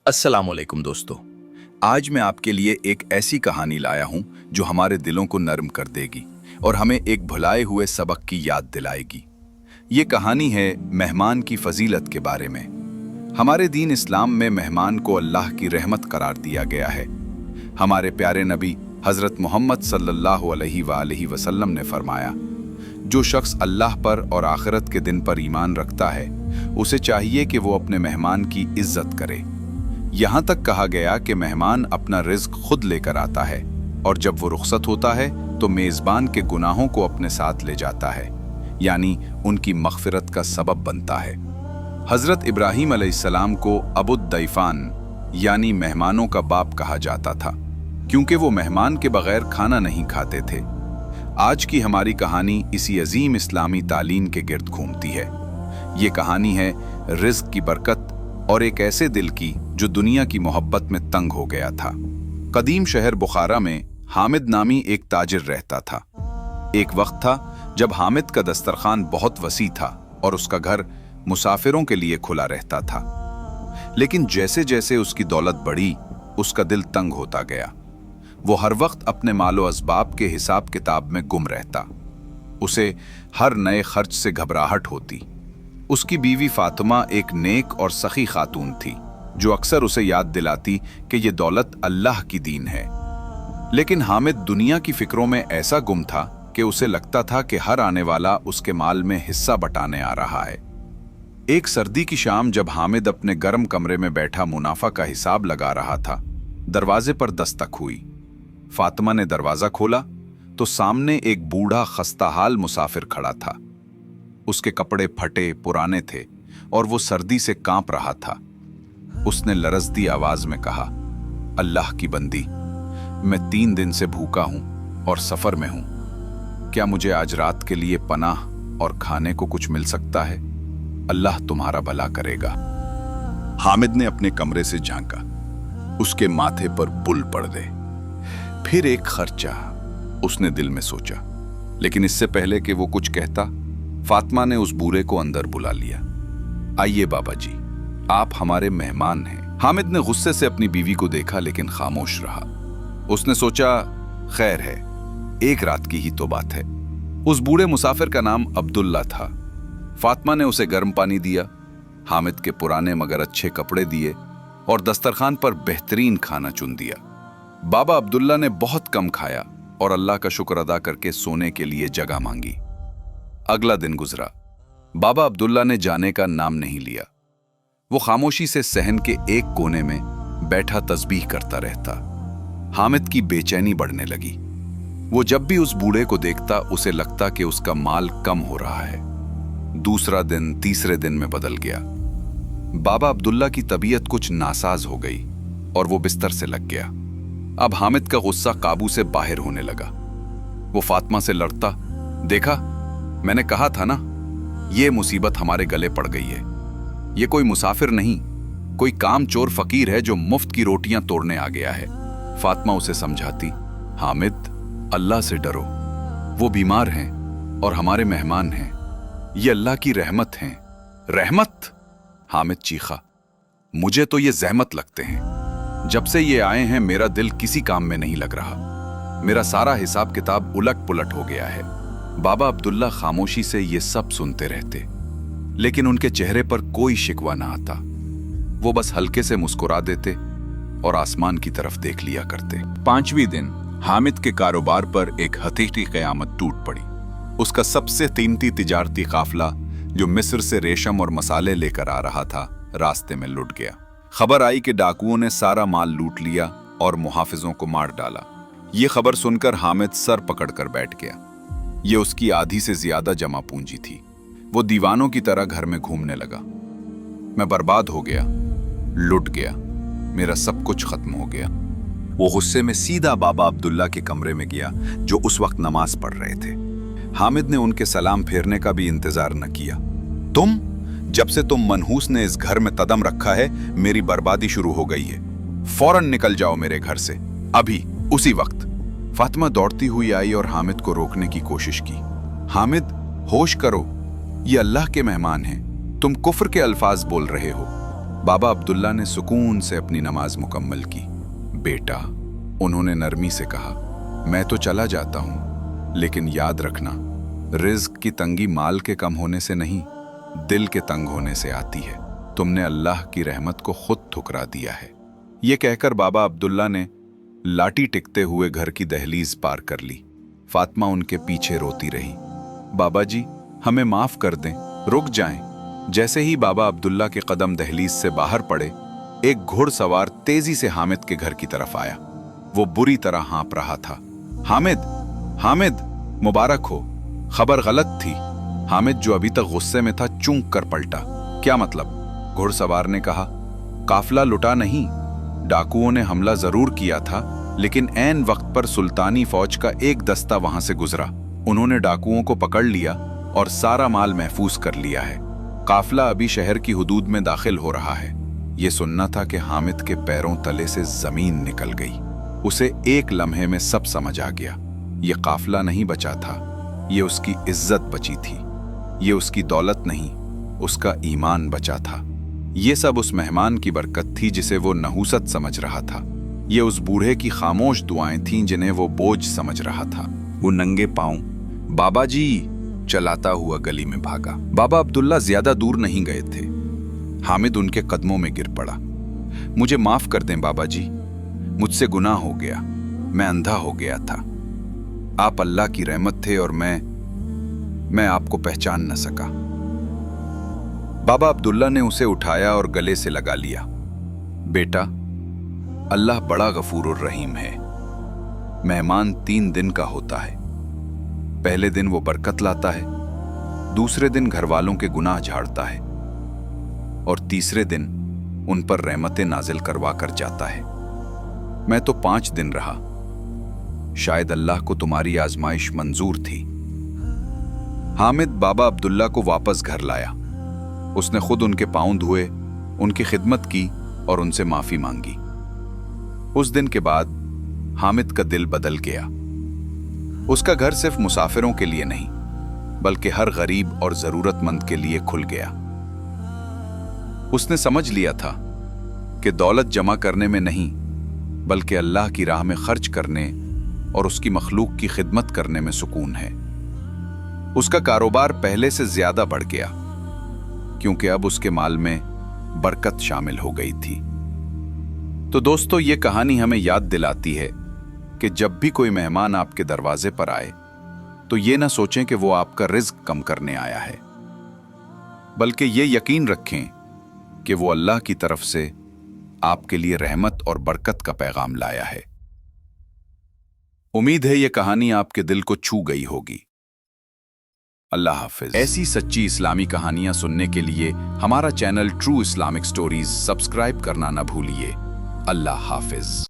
अस्सलाम वालेकुम दोस्तों। आज मैं आपके लिए एक ऐसी कहानी लाया हूं जो हमारे दिलों को नरम कर देगी और हमें एक भुलाए हुए सबक की याद दिलाएगी। ये कहानी है मेहमान की फजीलत के बारे में। हमारे दीन इस्लाम में मेहमान को अल्लाह की रहमत करार दिया गया है। हमारे प्यारे नबी हज़रत मोहम्मद सल्लल्लाहु अलैहि वसल्लम ने फरमाया, जो शख्स अल्लाह पर और आखिरत के दिन पर ईमान रखता है उसे चाहिए कि वो अपने मेहमान की इज्जत करे। यहाँ तक कहा गया कि मेहमान अपना रिज्क खुद लेकर आता है और जब वो रुखसत होता है तो मेज़बान के गुनाहों को अपने साथ ले जाता है, यानी उनकी मग़फ़िरत का सबब बनता है। हज़रत इब्राहीम अलैहिस्सलाम को अबुद्दैफ़ान यानी मेहमानों का बाप कहा जाता था, क्योंकि वो मेहमान के बगैर खाना नहीं खाते थे। आज की हमारी कहानी इसी अजीम इस्लामी तालीम के गिर्द घूमती है। ये कहानी है रिज्क की बरकत और एक ऐसे दिल की जो दुनिया की मोहब्बत में तंग हो गया था। कदीम शहर बुखारा में हामिद नामी एक ताजिर रहता था। एक वक्त था जब हामिद का दस्तरखान बहुत वसी था और उसका घर मुसाफिरों के लिए खुला रहता था। लेकिन जैसे जैसे उसकी दौलत बढ़ी, उसका दिल तंग होता गया। वो हर वक्त अपने मालो असबाब के हिसाब किताब में गुम रहता। उसे हर नए खर्च से घबराहट होती। उसकी बीवी फातिमा एक नेक और सखी खातून थी जो अक्सर उसे याद दिलाती कि ये दौलत अल्लाह की दीन है। लेकिन हामिद दुनिया की फिक्रों में ऐसा गुम था कि उसे लगता था कि हर आने वाला उसके माल में हिस्सा बटाने आ रहा है। एक सर्दी की शाम जब हामिद अपने गर्म कमरे में बैठा मुनाफा का हिसाब लगा रहा था, दरवाजे पर दस्तक हुई। फातिमा ने दरवाजा खोला तो सामने एक बूढ़ा खस्ताहाल मुसाफिर खड़ा था। उसके कपड़े फटे पुराने थे और वो सर्दी से कांप रहा था। उसने लरजती आवाज में कहा, अल्लाह की बंदी, मैं 3 दिन से भूखा हूं और सफर में हूं। क्या मुझे आज रात के लिए पनाह और खाने को कुछ मिल सकता है? अल्लाह तुम्हारा भला करेगा। हामिद ने अपने कमरे से झांका। उसके माथे पर बुल पड़ गए। फिर एक खर्चा, उसने दिल में सोचा। लेकिन इससे पहले कि वो कुछ कहता, फातिमा ने उस बूढ़े को अंदर बुला लिया। आइए बाबा जी, आप हमारे मेहमान हैं। हामिद ने गुस्से से अपनी बीवी को देखा लेकिन खामोश रहा। उसने सोचा, खैर है, एक रात की ही तो बात है। उस बूढ़े मुसाफिर का नाम अब्दुल्ला था। फातिमा ने उसे गर्म पानी दिया, हामिद के पुराने मगर अच्छे कपड़े दिए और दस्तरखान पर बेहतरीन खाना चुन दिया। बाबा अब्दुल्ला ने बहुत कम खाया और अल्लाह का शुक्र अदा करके सोने के लिए जगह मांगी। अगला दिन गुजरा। बाबा अब्दुल्ला ने जाने का नाम नहीं लिया। वो खामोशी से सहन के एक कोने में बैठा तस्बीह करता रहता। हामिद की बेचैनी बढ़ने लगी। वो जब भी उस बूढ़े को देखता उसे लगता कि उसका माल कम हो रहा है। दूसरा दिन तीसरे दिन में बदल गया। बाबा अब्दुल्ला की तबीयत कुछ नासाज हो गई और वो बिस्तर से लग गया। अब हामिद का गुस्सा काबू से बाहर होने लगा। वो फातिमा से लड़ता, देखा, मैंने कहा था ना, ये मुसीबत हमारे गले पड़ गई है। ये कोई मुसाफिर नहीं, कोई काम चोर फकीर है जो मुफ्त की रोटियां तोड़ने आ गया है। फातिमा उसे समझाती, हामिद, अल्लाह से डरो। वो बीमार हैं और हमारे मेहमान हैं। ये अल्लाह की रहमत हैं। रहमत? हामिद चीखा, मुझे तो ये जहमत लगते हैं। जब से ये आए हैं मेरा दिल किसी काम में नहीं लग रहा। मेरा सारा हिसाब किताब उलट पुलट हो गया है। बाबा अब्दुल्ला खामोशी से ये सब सुनते रहते, लेकिन उनके चेहरे पर कोई शिकवा ना आता। वो बस हल्के से मुस्कुरा देते और आसमान की तरफ देख लिया करते। 5वें दिन हामिद के कारोबार पर एक हकीकी क़यामत टूट पड़ी। उसका सबसे कीमती तिजारती काफिला जो मिस्र से रेशम और मसाले लेकर आ रहा था, रास्ते में लुट गया। खबर आई कि डाकुओं ने सारा माल लूट लिया और मुहाफिजों को मार डाला। ये खबर सुनकर हामिद सर पकड़कर बैठ गया। ये उसकी आधी से ज्यादा जमा पूंजी थी। वो दीवानों की तरह घर में घूमने लगा। मैं बर्बाद हो गया, लुट गया, मेरा सब कुछ खत्म हो गया। वो गुस्से में सीधा बाबा अब्दुल्ला के कमरे में गया जो उस वक्त नमाज पढ़ रहे थे। हामिद ने उनके सलाम फेरने का भी इंतजार न किया। तुम, जब से तुम मनहूस ने इस घर में कदम रखा है मेरी बर्बादी शुरू हो गई है। फौरन निकल जाओ मेरे घर से, अभी, उसी वक्त। फातिमा दौड़ती हुई आई और हामिद को रोकने की कोशिश की। हामिद, होश करो, ये अल्लाह के मेहमान हैं, तुम कुफ्र के अल्फाज बोल रहे हो। बाबा अब्दुल्ला ने सुकून से अपनी नमाज मुकम्मल की। बेटा, उन्होंने नरमी से कहा, मैं तो चला जाता हूं, लेकिन याद रखना, रिज्क की तंगी माल के कम होने से नहीं, दिल के तंग होने से आती है। तुमने अल्लाह की रहमत को खुद ठुकरा दिया है। ये कहकर बाबा अब्दुल्ला ने लाठी टिकते हुए घर की दहलीज पार कर ली। फातिमा उनके पीछे रोती रही। बाबा जी, हमें माफ कर दें, रुक जाएं। जैसे ही बाबा अब्दुल्ला के कदम दहलीज से बाहर पड़े, एक घुड़सवार तेजी से हामिद के घर की तरफ आया। वो बुरी तरह हाँप रहा था। हामिद, हामिद, मुबारक हो। खबर गलत थी। हामिद, जो अभी तक गुस्से में था, चूंक कर पलटा। क्या मतलब? घुड़सवार ने कहा, काफिला लुटा नहीं, डाकुओं ने हमला जरूर किया था, लेकिन ऐन वक्त पर सुल्तानी फौज का एक दस्ता वहां से गुजरा। उन्होंने डाकुओं को पकड़ लिया और सारा माल महफूज कर लिया है। काफिला अभी शहर की हुदूद में दाखिल हो रहा है। ये सुनना था कि हामिद के पैरों तले से जमीन निकल गई। उसे एक लम्हे में सब समझ आ गया। ये काफिला नहीं बचा था, ये उसकी इज्जत बची थी। ये उसकी दौलत नहीं, उसका ईमान बचा था। ये सब उस मेहमान की बरकत थी जिसे वो नहूसत समझ रहा था। ये उस बूढ़े की खामोश दुआएं थीं जिन्हें वो बोझ समझ रहा था। वो नंगे पांव बाबा जी चलाता हुआ गली में भागा। बाबा अब्दुल्ला ज्यादा दूर नहीं गए थे। हामिद उनके कदमों में गिर पड़ा। मुझे माफ कर दें बाबा जी, मुझसे गुनाह हो गया, मैं अंधा हो गया था। आप अल्लाह की रहमत थे और मैं आपको पहचान न सका। बाबा अब्दुल्ला ने उसे उठाया और गले से लगा लिया। बेटा, अल्लाह बड़ा गफूर और रहीम है। मेहमान 3 दिन का होता है। पहले दिन वो बरकत लाता है, दूसरे दिन घर वालों के गुनाह झाड़ता है, और तीसरे दिन उन पर रहमतें नाजिल करवा कर जाता है। मैं तो 5 दिन रहा। शायद अल्लाह को तुम्हारी आजमाइश मंजूर थी। हामिद बाबा अब्दुल्ला को वापस घर लाया। उसने खुद उनके पांव धोए, उनकी खिदमत की और उनसे माफी मांगी। उस दिन के बाद हामिद का दिल बदल गया। उसका घर सिर्फ मुसाफिरों के लिए नहीं, बल्कि हर गरीब और जरूरतमंद के लिए खुल गया। उसने समझ लिया था कि दौलत जमा करने में नहीं, बल्कि अल्लाह की राह में खर्च करने और उसकी मखलूक की खिदमत करने में सुकून है। उसका कारोबार पहले से ज्यादा बढ़ गया, क्योंकि अब उसके माल में बरकत शामिल हो गई थी। तो दोस्तों, ये कहानी हमें याद दिलाती है कि जब भी कोई मेहमान आपके दरवाजे पर आए, तो ये ना सोचें कि वो आपका रिज्क कम करने आया है, बल्कि ये यकीन रखें कि वो अल्लाह की तरफ से आपके लिए रहमत और बरकत का पैगाम लाया है। उम्मीद है ये कहानी आपके दिल को छू गई होगी। अल्लाह हाफिज। ऐसी सच्ची इस्लामी कहानियां सुनने के लिए हमारा channel true Islamic stories subscribe करना न भूलिए। अल्लाह हाफिज।